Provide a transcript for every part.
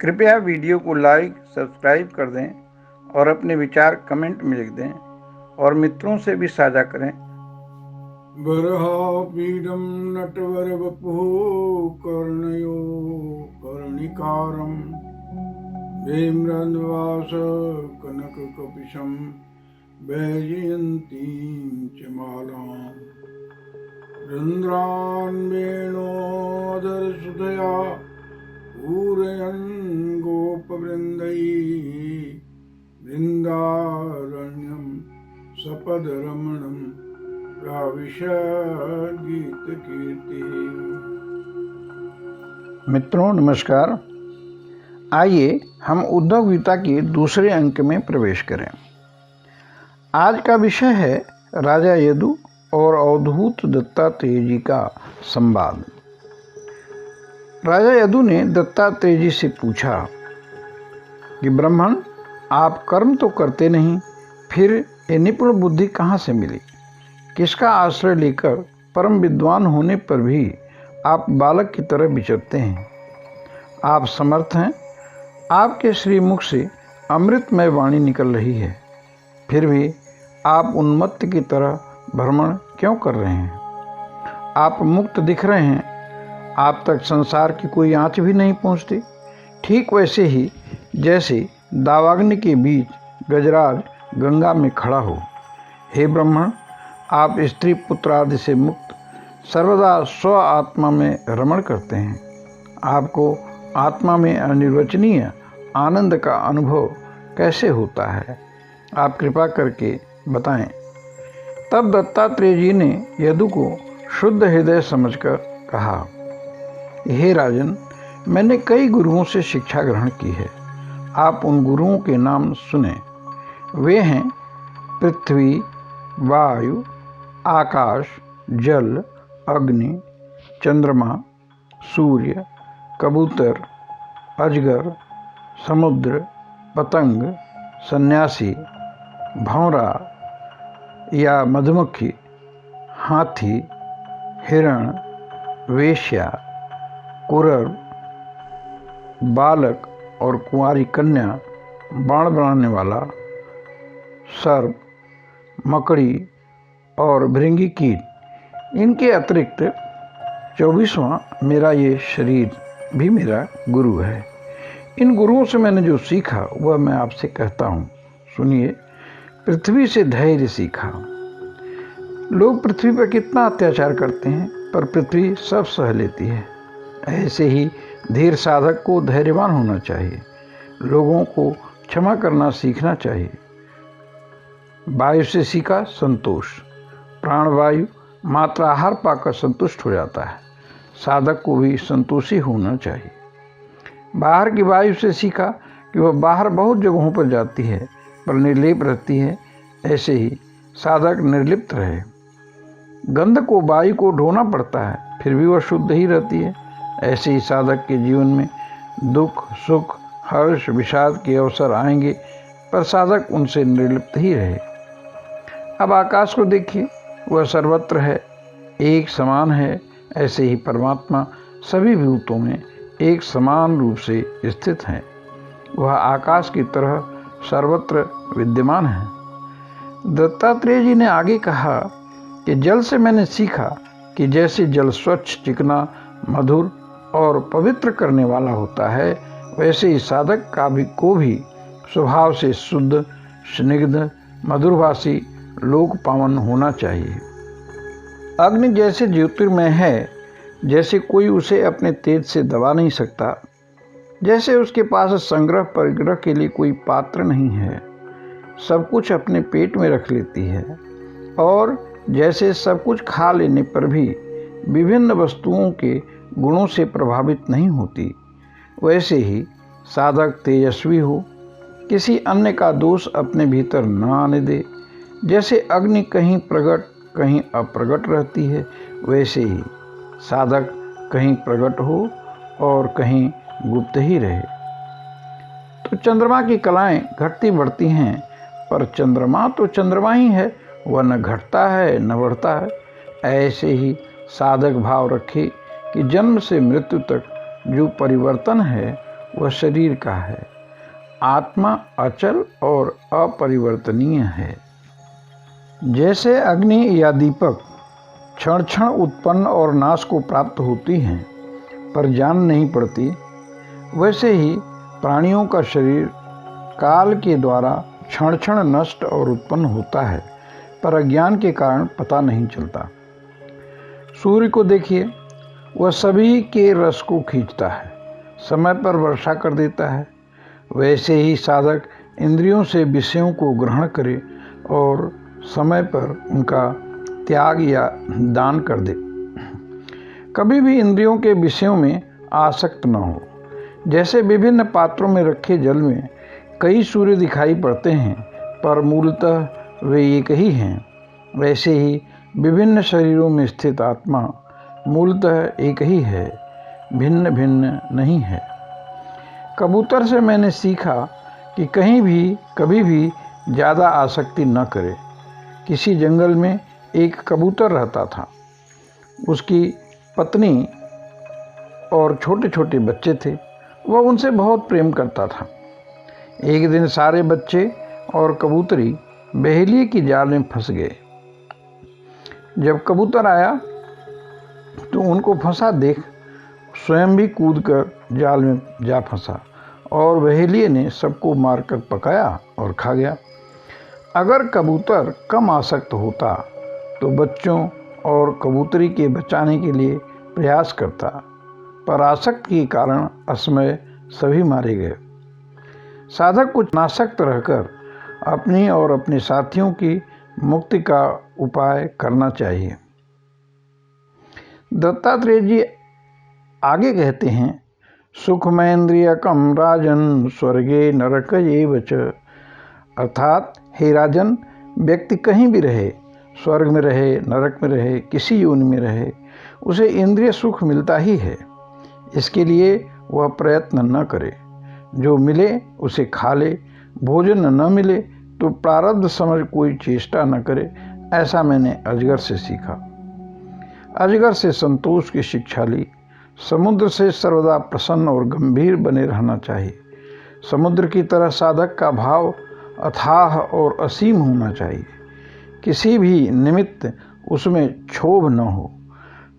कृपया वीडियो को like subscribe कर दें और अपने विचार कमेंट में लिख दें और मित्रों से भी साझा करें। बर्हापीडं नटवरवपुः कर्णयो कर्णिकारं भीम्रन्वास कनककपिशं वैजयन्तीं च मालाम् रन्ध्रान्वेणोदरसुधया पूरयन् गोपवृन्दैः वृन्दारण्यं सपदरमणं गीत कीर्ति। मित्रों नमस्कार। आइए हम उद्धव गीता के दूसरे अंक में प्रवेश करें। आज का विषय है राजा यदु और अवधूत दत्तात्रेय जी का संवाद। राजा यदु ने दत्तात्रेय जी से पूछा कि ब्राह्मण, आप कर्म तो करते नहीं, फिर ये निपुण बुद्धि कहाँ से मिली? किसका आश्रय लेकर परम विद्वान होने पर भी आप बालक की तरह विचरते हैं? आप समर्थ हैं, आपके श्रीमुख से अमृतमय वाणी निकल रही है, फिर भी आप उन्मत्त की तरह भ्रमण क्यों कर रहे हैं? आप मुक्त दिख रहे हैं, आप तक संसार की कोई आँच भी नहीं पहुँचती। ठीक वैसे ही जैसे दावाग्नि के बीच गजराज गंगा में खड़ा हो। हे ब्राह्मण, आप स्त्री पुत्र आदि से मुक्त सर्वदा स्व आत्मा में रमण करते हैं। आपको आत्मा में अनिर्वचनीय आनंद का अनुभव कैसे होता है? आप कृपा करके बताएं। तब दत्तात्रेय जी ने यदु को शुद्ध हृदय समझकर कहा, हे राजन, मैंने कई गुरुओं से शिक्षा ग्रहण की है। आप उन गुरुओं के नाम सुने। वे हैं पृथ्वी, वायु, आकाश, जल, अग्नि, चंद्रमा, सूर्य, कबूतर, अजगर, समुद्र, पतंग, सन्यासी, भौरा या मधुमक्खी, हाथी, हिरण, वेश्या, कुरर, बालक और कुंवारी कन्या, बाण बनाने वाला, सर्प, मकड़ी और भृंगी कीट। इनके अतिरिक्त 24वां मेरा ये शरीर भी मेरा गुरु है। इन गुरुओं से मैंने जो सीखा वह मैं आपसे कहता हूँ, सुनिए। पृथ्वी से धैर्य सीखा। लोग पृथ्वी पर कितना अत्याचार करते हैं, पर पृथ्वी सब सह लेती है। ऐसे ही धीर साधक को धैर्यवान होना चाहिए। लोगों को क्षमा करना सीखना चाहिए। वायु से सीखा संतोष। प्राणवायु मात्र आहार पाकर संतुष्ट हो जाता है। साधक को भी संतोषी होना चाहिए। बाहर की वायु से सीखा कि वह बाहर बहुत जगहों पर जाती है पर निर्लिप्त रहती है। ऐसे ही साधक निर्लिप्त रहे। गंध को वायु को ढोना पड़ता है, फिर भी वह शुद्ध ही रहती है। ऐसे ही साधक के जीवन में दुख, सुख, हर्ष, विषाद के अवसर आएंगे, पर साधक उनसे निर्लिप्त ही रहे। अब आकाश को देखिए, वह सर्वत्र है, एक समान है। ऐसे ही परमात्मा सभी भूतों में एक समान रूप से स्थित है। वह आकाश की तरह सर्वत्र विद्यमान है। दत्तात्रेय जी ने आगे कहा कि जल से मैंने सीखा कि जैसे जल स्वच्छ, चिकना, मधुर और पवित्र करने वाला होता है, वैसे ही साधक को भी स्वभाव से शुद्ध, स्निग्ध, मधुरभाषी, लोक पावन होना चाहिए। अग्नि जैसे ज्योतिर्मय है, जैसे कोई उसे अपने तेज से दबा नहीं सकता, जैसे उसके पास संग्रह परिग्रह के लिए कोई पात्र नहीं है, सब कुछ अपने पेट में रख लेती है, और जैसे सब कुछ खा लेने पर भी विभिन्न वस्तुओं के गुणों से प्रभावित नहीं होती, वैसे ही साधक तेजस्वी हो, किसी अन्य का दोष अपने भीतर न आने दे। जैसे अग्नि कहीं प्रकट कहीं अप्रगट रहती है, वैसे ही साधक कहीं प्रकट हो और कहीं गुप्त ही रहे। तो चंद्रमा की कलाएं घटती बढ़ती हैं, पर चंद्रमा तो चंद्रमा ही है, वह न घटता है न बढ़ता है। ऐसे ही साधक भाव रखे कि जन्म से मृत्यु तक जो परिवर्तन है वह शरीर का है। आत्मा अचल और अपरिवर्तनीय है। जैसे अग्नि या दीपक क्षण क्षण उत्पन्न और नाश को प्राप्त होती हैं पर जान नहीं पड़ती, वैसे ही प्राणियों का शरीर काल के द्वारा क्षण क्षण नष्ट और उत्पन्न होता है पर अज्ञान के कारण पता नहीं चलता। सूर्य को देखिए, वह सभी के रस को खींचता है, समय पर वर्षा कर देता है। वैसे ही साधक इंद्रियों से विषयों को ग्रहण करे और समय पर उनका त्याग या दान कर दे। कभी भी इंद्रियों के विषयों में आसक्त न हो। जैसे विभिन्न पात्रों में रखे जल में कई सूर्य दिखाई पड़ते हैं पर मूलतः वे एक ही हैं, वैसे ही विभिन्न शरीरों में स्थित आत्मा मूलतः एक ही है, भिन्न भिन्न नहीं है। कबूतर से मैंने सीखा कि कहीं भी कभी भी ज़्यादा आसक्ति न करे। किसी जंगल में एक कबूतर रहता था। उसकी पत्नी और छोटे छोटे बच्चे थे। वह उनसे बहुत प्रेम करता था। एक दिन सारे बच्चे और कबूतरी बहेलिए की जाल में फंस गए। जब कबूतर आया तो उनको फंसा देख स्वयं भी कूदकर जाल में जा फंसा और बहेलिए ने सबको मारकर पकाया और खा गया। अगर कबूतर कम आसक्त होता तो बच्चों और कबूतरी के बचाने के लिए प्रयास करता, पर आसक्त के कारण असमय सभी मारे गए। साधक कुछ नासक्त रहकर अपनी और अपने साथियों की मुक्ति का उपाय करना चाहिए। दत्तात्रेय जी आगे कहते हैं, सुखमैन्द्रियकम राजन स्वर्गे नरक एव च। अर्थात हे राजन, व्यक्ति कहीं भी रहे, स्वर्ग में रहे, नरक में रहे, किसी योनि में रहे, उसे इंद्रिय सुख मिलता ही है। इसके लिए वह प्रयत्न न करे। जो मिले उसे खा ले, भोजन न मिले तो प्रारब्ध समझ कोई चेष्टा न करे। ऐसा मैंने अजगर से सीखा। अजगर से संतोष की शिक्षा ली। समुद्र से सर्वदा प्रसन्न और गंभीर बने रहना चाहिए। समुद्र की तरह साधक का भाव अथाह और असीम होना चाहिए। किसी भी निमित्त उसमें क्षोभ न हो।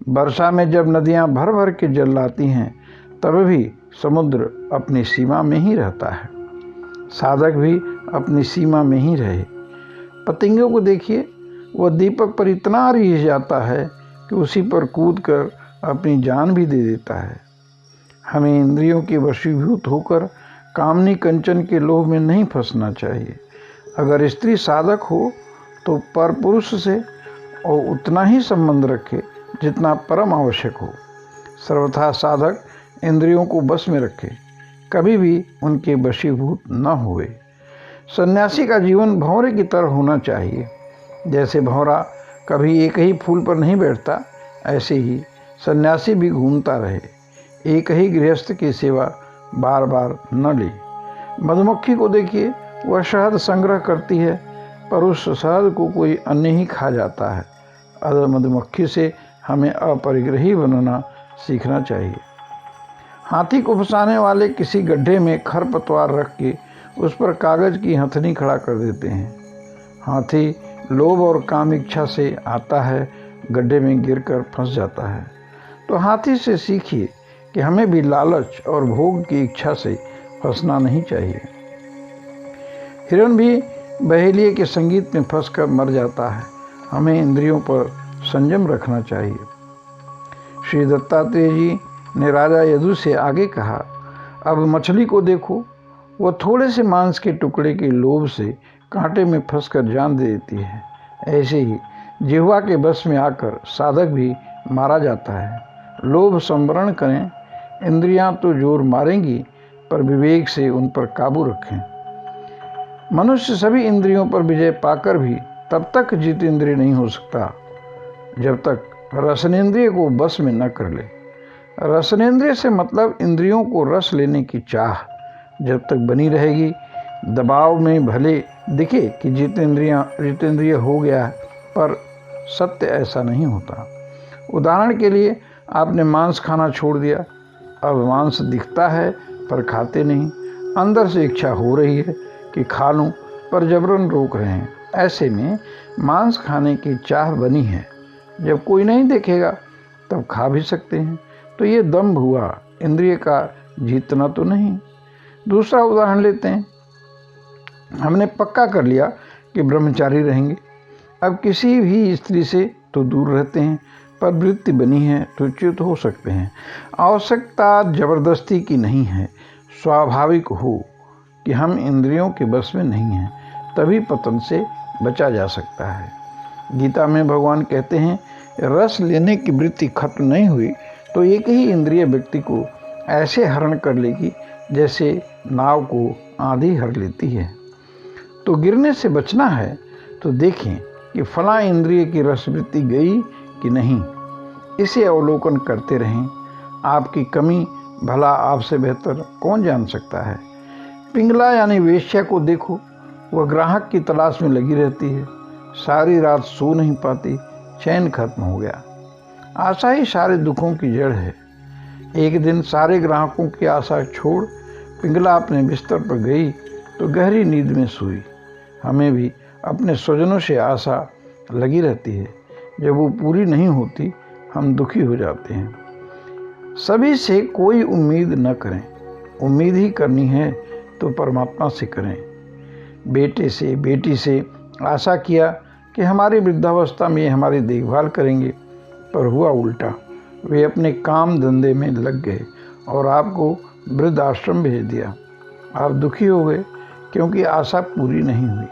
वर्षा में जब नदियां भर भर के जल लाती हैं तब भी समुद्र अपनी सीमा में ही रहता है। साधक भी अपनी सीमा में ही रहे। पतंगों को देखिए, वह दीपक पर इतना रिझ जाता है कि उसी पर कूदकर अपनी जान भी दे देता है। हमें इंद्रियों के वशीभूत होकर कामनी कंचन के लोभ में नहीं फंसना चाहिए। अगर स्त्री साधक हो तो पर पुरुष से और उतना ही संबंध रखे जितना परम आवश्यक हो। सर्वथा साधक इंद्रियों को बस में रखे, कभी भी उनके वशीभूत न हुए। सन्यासी का जीवन भंवरे की तरह होना चाहिए। जैसे भंवरा कभी एक ही फूल पर नहीं बैठता, ऐसे ही सन्यासी भी घूमता रहे। एक ही गृहस्थ की सेवा बार बार न ले। मधुमक्खी को देखिए, वह शहद संग्रह करती है पर उस शहद को कोई अन्य ही खा जाता है। अतः मधुमक्खी से हमें अपरिग्रही बनना सीखना चाहिए। हाथी को फंसाने वाले किसी गड्ढे में खरपतवार रख के उस पर कागज की हथनी खड़ा कर देते हैं। हाथी लोभ और काम इच्छा से आता है, गड्ढे में गिरकर फंस जाता है। तो हाथी से सीखिए कि हमें भी लालच और भोग की इच्छा से फंसना नहीं चाहिए। हिरण भी बहेलिए के संगीत में फंसकर मर जाता है। हमें इंद्रियों पर संयम रखना चाहिए। श्री दत्तात्रेय जी ने राजा यदु से आगे कहा, अब मछली को देखो, वह थोड़े से मांस के टुकड़े के लोभ से कांटे में फंसकर जान दे देती है। ऐसे ही जिह्वा के बस में आकर साधक भी मारा जाता है। लोभ संवरण करें। इंद्रियां तो जोर मारेंगी पर विवेक से उन पर काबू रखें। मनुष्य सभी इंद्रियों पर विजय पाकर भी तब तक जितेंद्रिय नहीं हो सकता जब तक रसनेंद्रिय को बस में न कर ले। रसनेंद्रिय से मतलब इंद्रियों को रस लेने की चाह जब तक बनी रहेगी, दबाव में भले दिखे कि जितेंद्रिय हो गया, पर सत्य ऐसा नहीं होता। उदाहरण के लिए आपने मांस खाना छोड़ दिया, अब मांस दिखता है पर खाते नहीं। अंदर से इच्छा हो रही है कि खा लूं, पर जबरन रोक रहे हैं। ऐसे में मांस खाने की चाह बनी है। जब कोई नहीं देखेगा तब खा भी सकते हैं। तो ये दंभ हुआ, इंद्रिय का जीतना तो नहीं। दूसरा उदाहरण लेते हैं। हमने पक्का कर लिया कि ब्रह्मचारी रहेंगे। अब किसी भी स्त्री से तो दूर रहते हैं, पर वृत्ति बनी है तो च्युत हो सकते हैं। आवश्यकता जबरदस्ती की नहीं है। स्वाभाविक हो कि हम इंद्रियों के बस में नहीं हैं, तभी पतन से बचा जा सकता है। गीता में भगवान कहते हैं, रस लेने की वृत्ति खत्म नहीं हुई तो एक ही इंद्रिय व्यक्ति को ऐसे हरण कर लेगी जैसे नाव को आंधी हर लेती है। तो गिरने से बचना है तो देखें कि फला इंद्रिय की रसवृत्ति गई कि नहीं। इसे अवलोकन करते रहें। आपकी कमी भला आपसे बेहतर कौन जान सकता है। पिंगला यानी वेश्या को देखो, वह ग्राहक की तलाश में लगी रहती है। सारी रात सो नहीं पाती, चैन खत्म हो गया। आशा ही सारे दुखों की जड़ है। एक दिन सारे ग्राहकों की आशा छोड़ पिंगला अपने बिस्तर पर गई तो गहरी नींद में सोई। हमें भी अपने स्वजनों से आशा लगी रहती है। जब वो पूरी नहीं होती हम दुखी हो जाते हैं। सभी से कोई उम्मीद न करें। उम्मीद ही करनी है तो परमात्मा से करें। बेटे से बेटी से आशा किया कि हमारी वृद्धावस्था में हमारी देखभाल करेंगे, पर हुआ उल्टा। वे अपने काम धंधे में लग गए और आपको वृद्ध आश्रम भेज दिया। आप दुखी हो गए क्योंकि आशा पूरी नहीं हुई।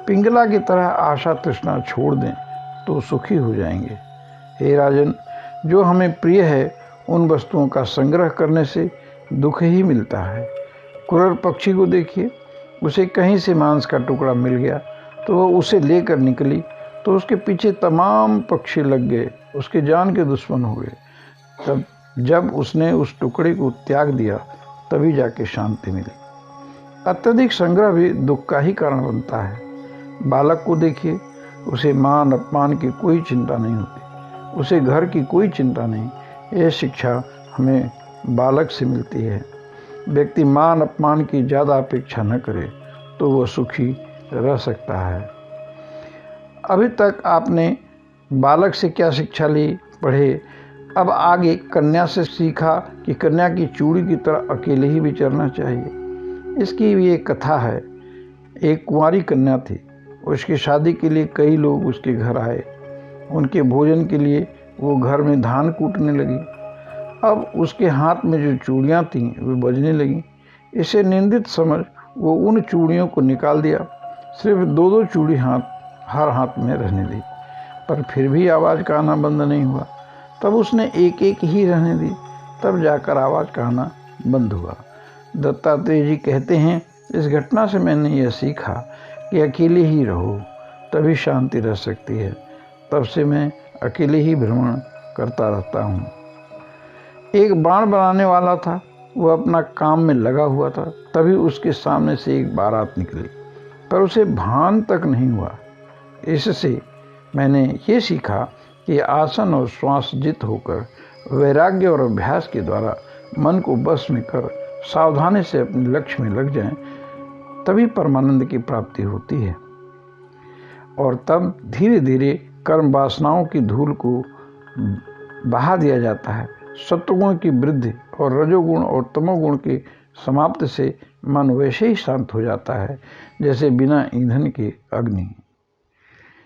पिंगला की तरह आशा तृष्णा छोड़ दें तो सुखी हो जाएंगे। हे राजन, जो हमें प्रिय है उन वस्तुओं का संग्रह करने से दुख ही मिलता है। क्रूर पक्षी को देखिए, उसे कहीं से मांस का टुकड़ा मिल गया तो वह उसे लेकर निकली तो उसके पीछे तमाम पक्षी लग गए, उसके जान के दुश्मन हो गए। जब उसने उस टुकड़े को त्याग दिया तभी जाके शांति मिली। अत्यधिक संग्रह भी दुख का ही कारण बनता है। बालक को देखिए, उसे मान अपमान की कोई चिंता नहीं होती, उसे घर की कोई चिंता नहीं। यह शिक्षा हमें बालक से मिलती है। व्यक्ति मान अपमान की ज़्यादा अपेक्षा न करे तो वह सुखी रह सकता है। अभी तक आपने बालक से क्या शिक्षा ली, पढ़े। अब आगे कन्या से सीखा कि कन्या की चूड़ी की तरह अकेले ही विचरना चाहिए। इसकी भी एक कथा है। एक कुंवारी कन्या थी। उसकी शादी के लिए कई लोग उसके घर आए। उनके भोजन के लिए वो घर में धान कूटने लगी। अब उसके हाथ में जो चूड़ियाँ थीं वे बजने लगीं। इसे निंदित समझ वो उन चूड़ियों को निकाल दिया। सिर्फ 2-2 चूड़ी हर हाथ में रहने दी, पर फिर भी आवाज़ का आना बंद नहीं हुआ। तब उसने एक एक ही रहने दी, तब जाकर आवाज़ का आना बंद हुआ। दत्तात्रेय जी कहते हैं, इस घटना से मैंने यह सीखा कि अकेले ही रहो तभी शांति रह सकती है। तब से मैं अकेले ही भ्रमण करता रहता हूँ। एक बाण बनाने वाला था, वह अपना काम में लगा हुआ था। तभी उसके सामने से एक बारात निकली, पर उसे भान तक नहीं हुआ। इससे मैंने ये सीखा कि आसन और श्वास जित होकर वैराग्य और अभ्यास के द्वारा मन को बस में कर सावधानी से अपने लक्ष्य में लग जाएं, तभी परमानंद की प्राप्ति होती है। और तब धीरे धीरे कर्म वासनाओं की धूल को बहा दिया जाता है। सत्वगुण की वृद्धि और रजोगुण और तमोगुण की समाप्ति से मन वैसे ही शांत हो जाता है जैसे बिना ईंधन के अग्नि।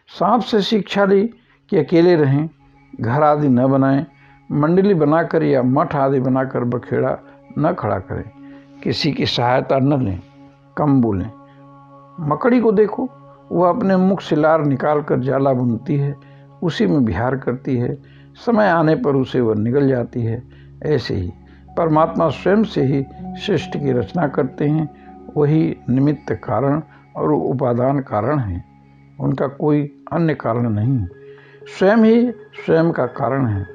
सांप से शिक्षा ली कि अकेले रहें, घर आदि न बनाएं, मंडली बनाकर या मठ आदि बनाकर बखेड़ा न खड़ा करें, किसी की सहायता न लें, कम बोलें। मकड़ी को देखो, वह अपने मुख से लार निकाल कर जाला बुनती है, उसी में विहार करती है। समय आने पर उसे वह निगल जाती है। ऐसे ही परमात्मा स्वयं से ही सृष्टि की रचना करते हैं। वही निमित्त कारण और उपादान कारण हैं, उनका कोई अन्य कारण नहीं। स्वयं ही स्वयं का कारण है।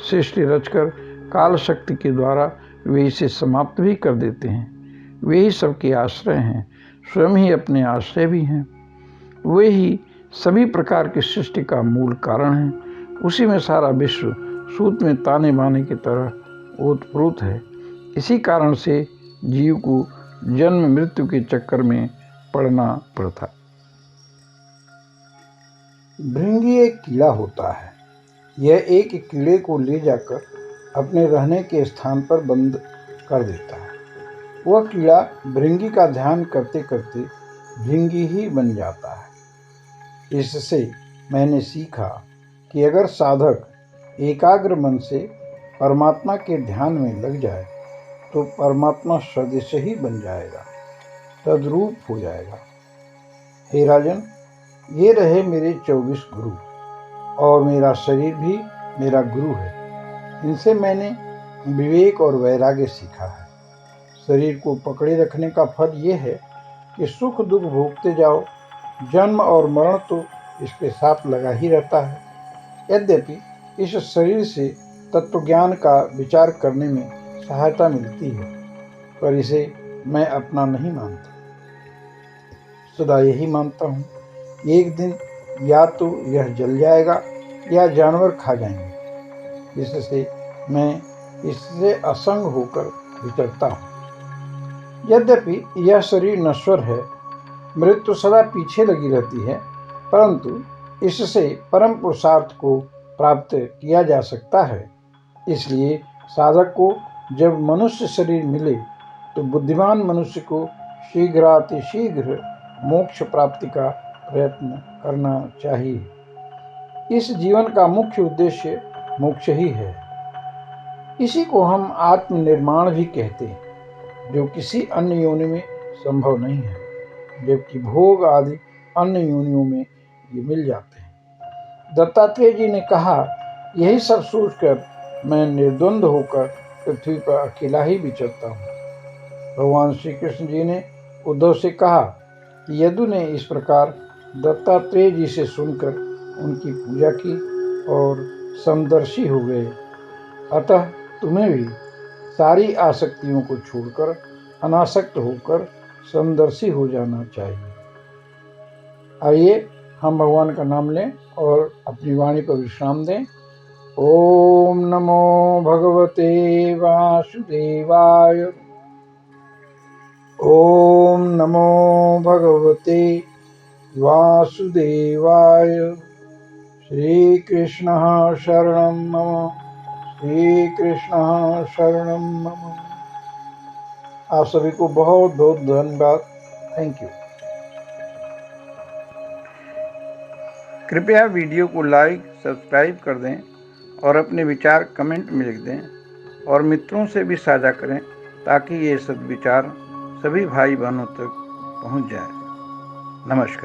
सृष्टि रचकर काल शक्ति के द्वारा वे इसे समाप्त भी कर देते हैं। वे ही सबके आश्रय हैं, स्वयं ही अपने आश्रय भी हैं। वे ही सभी प्रकार की सृष्टि का मूल कारण है। उसी में सारा विश्व सूत में ताने बाने की तरह ओतप्रोत है। इसी कारण से जीव को जन्म मृत्यु के चक्कर में पड़ना पड़ता। भृंगी एक कीड़ा होता है। यह एक कीड़े को ले जाकर अपने रहने के स्थान पर बंद कर देता है। वह कीड़ा भृंगी का ध्यान करते करते भृंगी ही बन जाता है। इससे मैंने सीखा कि अगर साधक एकाग्र मन से परमात्मा के ध्यान में लग जाए तो परमात्मा सदस्य ही बन जाएगा, तद्रूप हो जाएगा। हे राजन, ये रहे मेरे 24 गुरु और मेरा शरीर भी मेरा गुरु है। इनसे मैंने विवेक और वैराग्य सीखा है। शरीर को पकड़े रखने का फल ये है कि सुख दुख भोगते जाओ, जन्म और मरण तो इसके साथ लगा ही रहता है। यद्यपि इस शरीर से तत्वज्ञान का विचार करने में सहायता मिलती है, पर इसे मैं अपना नहीं मानता। सदा यही मानता हूँ, एक दिन या तो यह जल जाएगा या जानवर खा जाएंगे। इससे मैं इससे असंग होकर विचरता हूँ। यद्यपि यह शरीर नश्वर है, मृत्यु सदा पीछे लगी रहती है, परंतु इससे परम पुरुषार्थ को प्राप्त किया जा सकता है। इसलिए साधक को जब मनुष्य शरीर मिले तो बुद्धिमान मनुष्य को शीघ्रातिशीघ्र मोक्ष प्राप्ति का प्रयत्न करना चाहिए। इस जीवन का मुख्य उद्देश्य मोक्ष ही है। इसी को हम आत्मनिर्माण भी कहते हैं, जो किसी अन्य योनि में संभव नहीं है, जबकि भोग आदि अन्य योनियों में ये मिल जाते हैं। दत्तात्रेय जी ने कहा, यही सब सोचकर मैं निर्द्वंद होकर पृथ्वी पर अकेला ही विचरता हूँ। भगवान श्री कृष्ण जी ने उद्धव से कहा कि यदु ने इस प्रकार दत्तात्रेय जी से सुनकर उनकी पूजा की और समदर्शी हो गए। अतः तुम्हें भी सारी आसक्तियों को छोड़कर अनासक्त होकर समदर्शी हो जाना चाहिए। आइए हम भगवान का नाम लें और अपनी वाणी पर विश्राम दें। ओम नमो भगवते वासुदेवाय। ओम नमो भगवते वासुदेवाय। श्री कृष्ण शरणं मम। श्री कृष्ण शरणं मम। आप सभी को बहुत बहुत धन्यवाद। Thank you. कृपया वीडियो को लाइक सब्सक्राइब कर दें और अपने विचार कमेंट में लिख दें और मित्रों से भी साझा करें ताकि ये सद्विचार सभी भाई बहनों तक पहुंच जाए। नमस्कार।